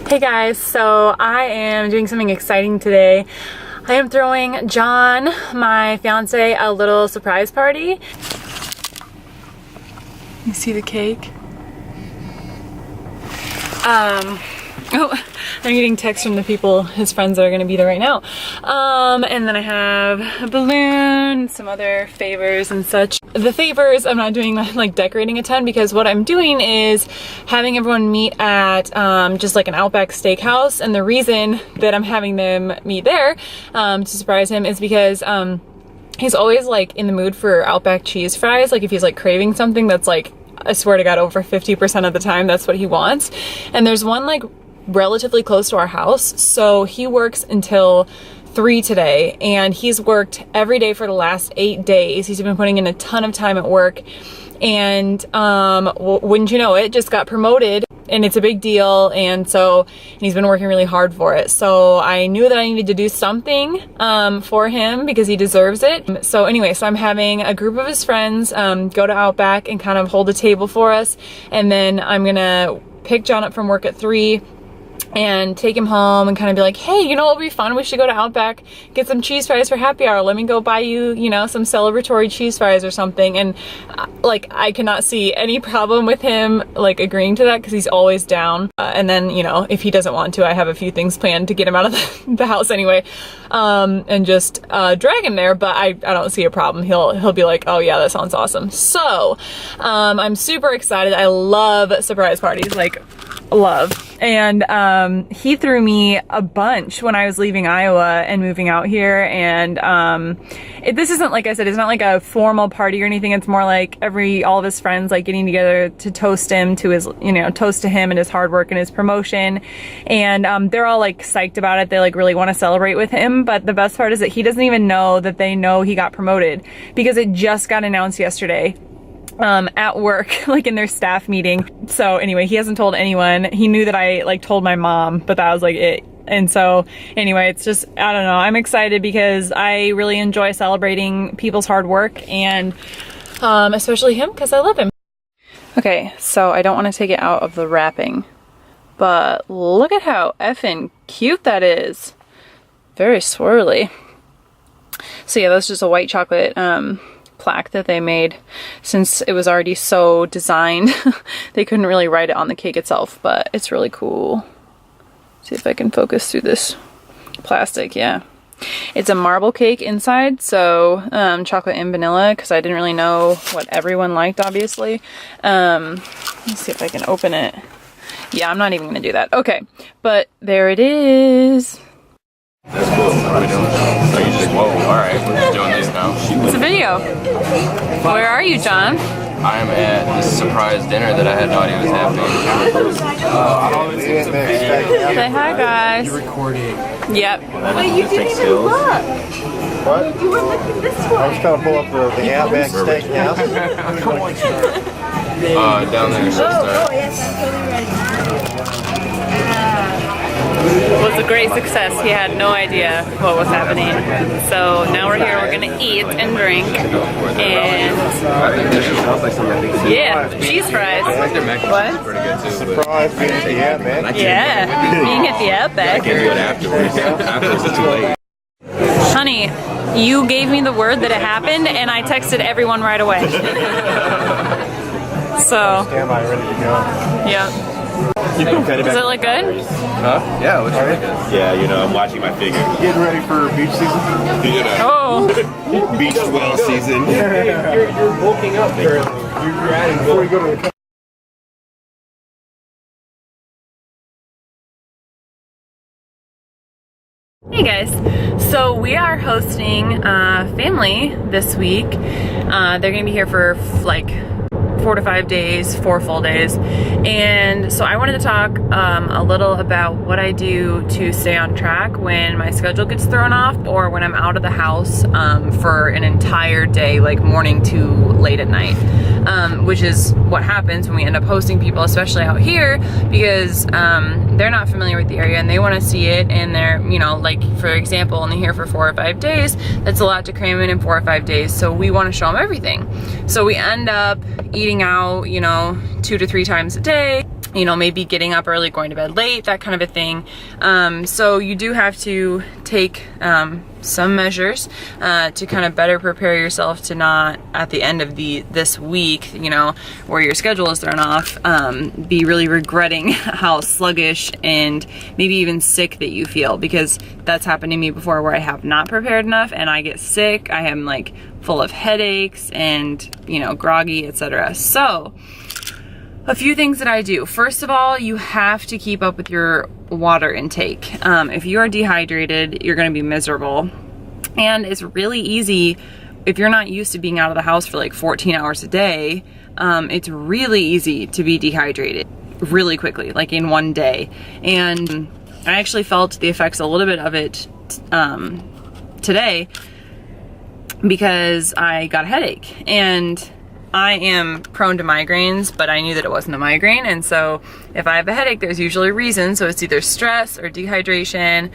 Hey guys, so I am doing something exciting today. I am throwing John, my fiance, a little surprise party. You see the cake? Oh, I'm getting texts from the people, his friends that are gonna be there right now. And then I have a balloon, some other favors and such. The favors, I'm not doing like decorating a ton because what I'm doing is having everyone meet at just like an Outback Steakhouse. And the reason that I'm having them meet there to surprise him is because he's always like in the mood for Outback cheese fries. Like if he's like craving something that's like, I swear to God, over 50% of the time, that's what he wants. And there's one like relatively close to our house. So he works until 3 today and he's worked every day for the last 8 days. He's been putting in a ton of time at work and wouldn't you know it, just got promoted and it's a big deal. And he's been working really hard for it. So I knew that I needed to do something for him because he deserves it. So anyway, so I'm having a group of his friends go to Outback and kind of hold a table for us. And then I'm gonna pick John up from work at 3 and take him home and kind of be like, hey, you know what would be fun? We should go to Outback, get some cheese fries for happy hour. Let me go buy you, you know, some celebratory cheese fries or something. And like, I cannot see any problem with him like agreeing to that because he's always down. And then, you know, if he doesn't want to, I have a few things planned to get him out of the house anyway, and just drag him there. But I don't see a problem. He'll be like, oh yeah, that sounds awesome. So I'm super excited. I love surprise parties, like love. And he threw me a bunch when I was leaving Iowa and moving out here. And this isn't, like I said, it's not like a formal party or anything. It's more like all of his friends like getting together to toast him to his, you know, toast to him and his hard work and his promotion. And they're all like psyched about it. They like really want to celebrate with him. But the best part is that he doesn't even know that they know he got promoted because it just got announced yesterday. At work, like in their staff meeting. So anyway, he hasn't told anyone. He knew that I like told my mom, but that was like it. And so anyway, it's just, I don't know, I'm excited because I really enjoy celebrating people's hard work and especially him because I love him. Okay, so I don't want to take it out of the wrapping, but look at how effing cute that is. Very swirly. So yeah, that's just a white chocolate plaque that they made. Since it was already so designed they couldn't really write it on the cake itself, but it's really cool. See if I can focus through this plastic. Yeah, it's a marble cake inside, so chocolate and vanilla, because I didn't really know what everyone liked, obviously. Let's see if I can open it. Yeah, I'm not even gonna do that. Okay, but there it is. That's cool. What are we doing? Oh, you just, whoa, alright, we're just doing this now. It's a video. Where are you, John? I am at this surprise dinner that I had no idea was happening. Say hi, guys. You're recording. Yep. Wait, you didn't even look. What? You were looking this way. I was trying to pull up the Outback Steakhouse. Down there, so Oh, yes, I'm totally ready. It was a great success. He had no idea what was happening. So now we're here, we're gonna eat and drink. And yeah, cheese fries. What? pretty good too. Surprise being at the Outback. Yeah, being at the Outback. Do it afterwards. Afterwards it's too late. Honey, you gave me the word that it happened and I texted everyone right away. So, Stand by, ready to go. yeah. Does it look good? Yeah, it looks really good. Yeah, you know, I'm watching my figure. Getting ready for beach season? Oh, Beach well season. You're bulking up there. You're adding before you go to the hey guys. So we are hosting family this week. They're gonna be here for like 4 to 5 days, 4 full days. And so I wanted to talk a little about what I do to stay on track when my schedule gets thrown off or when I'm out of the house for an entire day, like morning to late at night, which is what happens when we end up hosting people, especially out here, because they're not familiar with the area and they want to see it, and they're, you know, like for example, only here for 4 or 5 days. That's a lot to cram in 4 or 5 days, so we want to show them everything. So we end up eating out, you know, 2 to 3 times a day, you know, maybe getting up early, going to bed late, that kind of a thing. So you do have to take some measures to kind of better prepare yourself to not, at the end of this week, you know, where your schedule is thrown off, be really regretting how sluggish and maybe even sick that you feel, because that's happened to me before where I have not prepared enough and I get sick. I am like full of headaches and, you know, groggy, etc. So a few things that I do. First of all, you have to keep up with your water intake. If you are dehydrated, you're gonna be miserable. And it's really easy, if you're not used to being out of the house for like 14 hours a day, it's really easy to be dehydrated really quickly, like in one day. And I actually felt the effects a little bit of it today because I got a headache. And I am prone to migraines, but I knew that it wasn't a migraine. And so if I have a headache, there's usually a reason. So it's either stress or dehydration.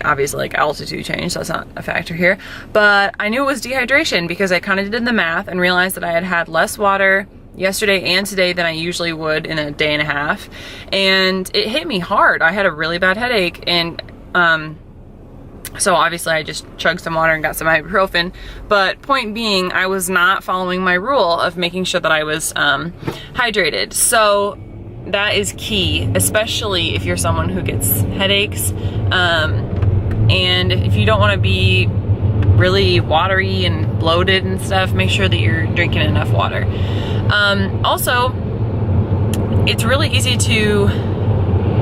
Obviously like altitude change, so that's not a factor here. But I knew it was dehydration because I kind of did the math and realized that I had had less water yesterday and today than I usually would in a day and a half. And it hit me hard. I had a really bad headache, and so obviously I just chugged some water and got some ibuprofen. But point being, I was not following my rule of making sure that I was hydrated. So that is key, especially if you're someone who gets headaches. And if you don't want to be really watery and bloated and stuff, make sure that you're drinking enough water. Also, it's really easy to,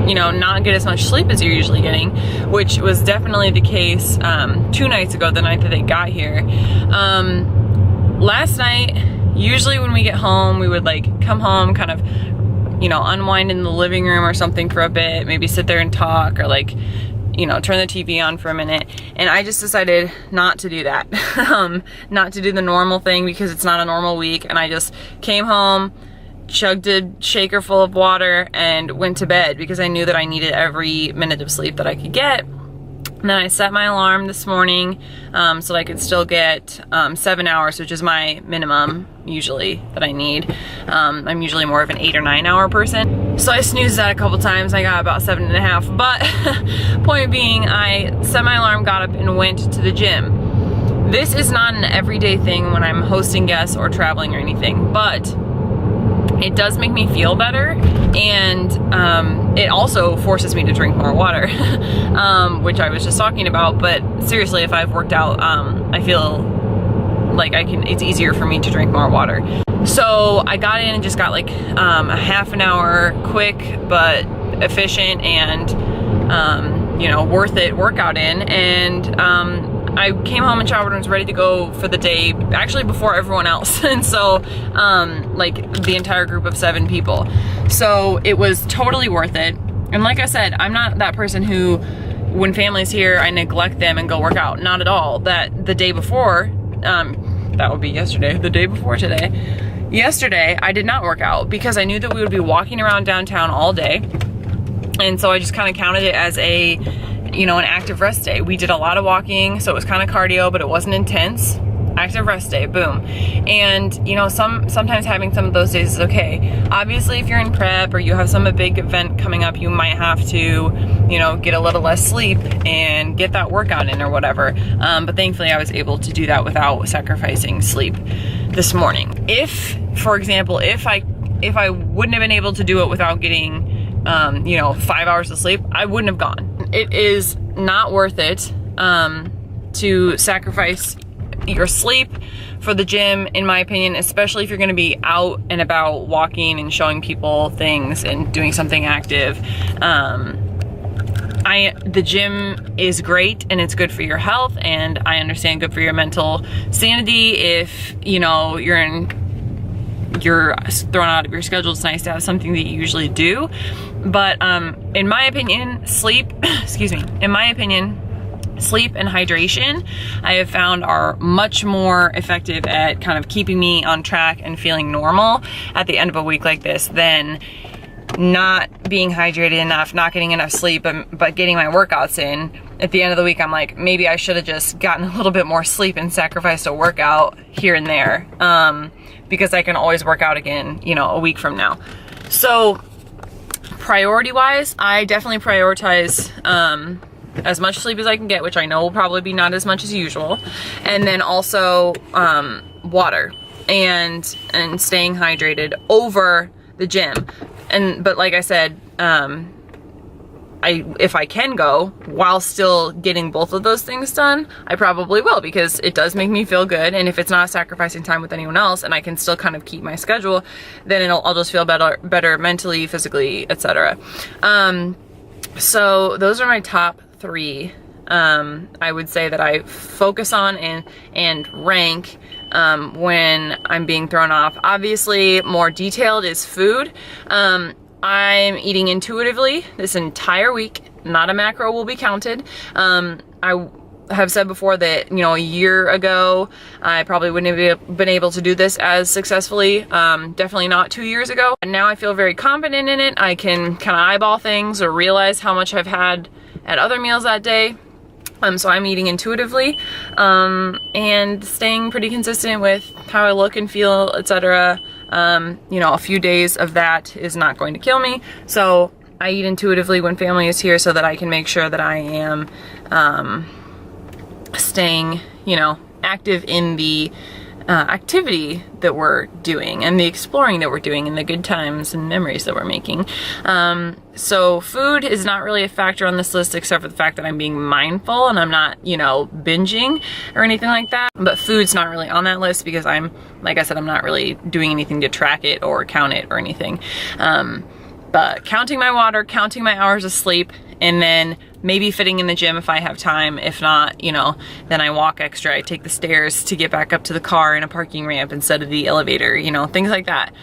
you know, not get as much sleep as you're usually getting, which was definitely the case 2 nights ago, the night that they got here. Last night, usually when we get home, we would like come home, kind of, you know, unwind in the living room or something for a bit, maybe sit there and talk, or like, you know, turn the TV on for a minute. And I just decided not to do that, not to do the normal thing, because it's not a normal week. And I just came home, chugged a shaker full of water, and went to bed because I knew that I needed every minute of sleep that I could get. And then I set my alarm this morning so that I could still get 7 hours, which is my minimum usually that I need. I'm usually more of an 8 or 9 hour person. So I snoozed that a couple times. I got about 7.5. But point being, I set my alarm, got up, and went to the gym. This is not an everyday thing when I'm hosting guests or traveling or anything, but it does make me feel better, and it also forces me to drink more water, which I was just talking about. But seriously, if I've worked out, I feel like it's easier for me to drink more water. So I got in and just got like a half an hour quick but efficient and you know, worth it workout in, and I came home and showered and was ready to go for the day, actually before everyone else. And so, like the entire group of 7 people. So it was totally worth it. And like I said, I'm not that person who, when family's here, I neglect them and go work out. Not at all. That the day before, that would be yesterday, the day before today. Yesterday, I did not work out because I knew that we would be walking around downtown all day. And so I just kind of counted it as a, you know, an active rest day. We did a lot of walking, so it was kind of cardio, but it wasn't intense. Active rest day, boom. And you know, sometimes having some of those days is okay. Obviously, if you're in prep or you have some big event coming up, you might have to, you know, get a little less sleep and get that workout in or whatever. But thankfully, I was able to do that without sacrificing sleep this morning. If, for example, if I wouldn't have been able to do it without getting you know, 5 hours of sleep, I wouldn't have gone. It is not worth it to sacrifice your sleep for the gym, in my opinion, especially if you're gonna be out and about walking and showing people things and doing something active. The gym is great and it's good for your health, and I understand good for your mental sanity. If, you know, you're thrown out of your schedule, it's nice to have something that you usually do. But in my opinion, sleep, in my opinion, sleep and hydration, I have found, are much more effective at kind of keeping me on track and feeling normal at the end of a week like this than not being hydrated enough, not getting enough sleep, but getting my workouts in. At the end of the week, I'm like, maybe I should have just gotten a little bit more sleep and sacrificed a workout here and there, because I can always work out again, you know, a week from now. So priority-wise, I definitely prioritize as much sleep as I can get, which I know will probably be not as much as usual, and then also water and staying hydrated over the gym. But like I said, if I can go while still getting both of those things done, I probably will, because it does make me feel good. And if it's not sacrificing time with anyone else and I can still kind of keep my schedule, then I'll just feel better mentally, physically, etc. So those are my top 3. I would say that I focus on and rank when I'm being thrown off. Obviously, more detailed is food. I'm eating intuitively this entire week. Not a macro will be counted. I have said before that, you know, a year ago, I probably wouldn't have been able to do this as successfully. Definitely not 2 years ago. And now I feel very confident in it. I can kind of eyeball things or realize how much I've had at other meals that day. So I'm eating intuitively, and staying pretty consistent with how I look and feel, etc. You know, a few days of that is not going to kill me. So I eat intuitively when family is here so that I can make sure that I am staying, you know, active in the activity that we're doing and the exploring that we're doing and the good times and memories that we're making. So food is not really a factor on this list, except for the fact that I'm being mindful and I'm not, you know, binging or anything like that. But food's not really on that list because like I said, I'm not really doing anything to track it or count it or anything. But counting my water, counting my hours of sleep, and then maybe fitting in the gym if I have time. If not, you know, then I walk extra. I take the stairs to get back up to the car in a parking ramp instead of the elevator, you know, things like that.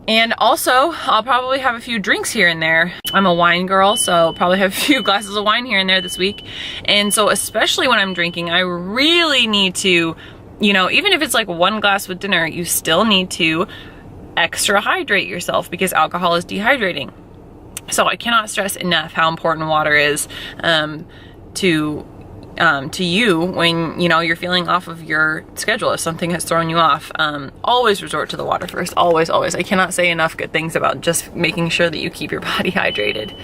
And also, I'll probably have a few drinks here and there. I'm a wine girl, so I'll probably have a few glasses of wine here and there this week. And so especially when I'm drinking, I really need to, you know, even if it's like 1 glass with dinner, you still need to extra hydrate yourself because alcohol is dehydrating. So I cannot stress enough how important water is to you when, you know, you're feeling off of your schedule. If something has thrown you off, always resort to the water first. Always, always. I cannot say enough good things about just making sure that you keep your body hydrated.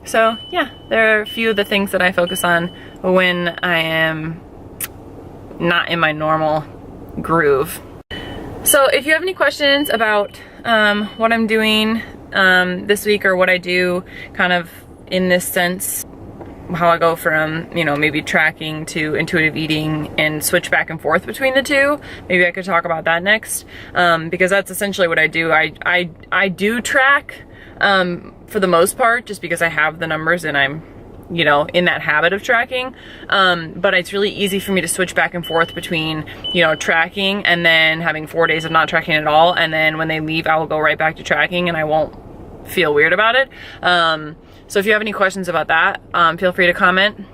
So yeah, there are a few of the things that I focus on when I am not in my normal groove. So if you have any questions about what I'm doing this week, or what I do kind of in this sense, how I go from, you know, maybe tracking to intuitive eating and switch back and forth between the two, maybe I could talk about that next, because that's essentially what I do. I do track for the most part, just because I have the numbers and I'm, you know, in that habit of tracking, but it's really easy for me to switch back and forth between, you know, tracking and then having 4 days of not tracking at all, and then when they leave I will go right back to tracking and I won't feel weird about it. So if you have any questions about that, feel free to comment,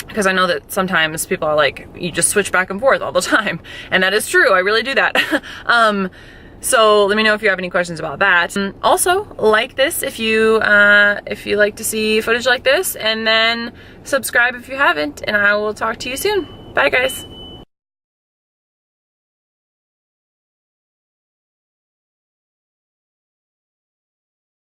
because I know that sometimes people are like, you just switch back and forth all the time, and that is true, I really do that. So let me know if you have any questions about that. Also, like this if you like to see footage like this, and then subscribe if you haven't, and I will talk to you soon. Bye guys.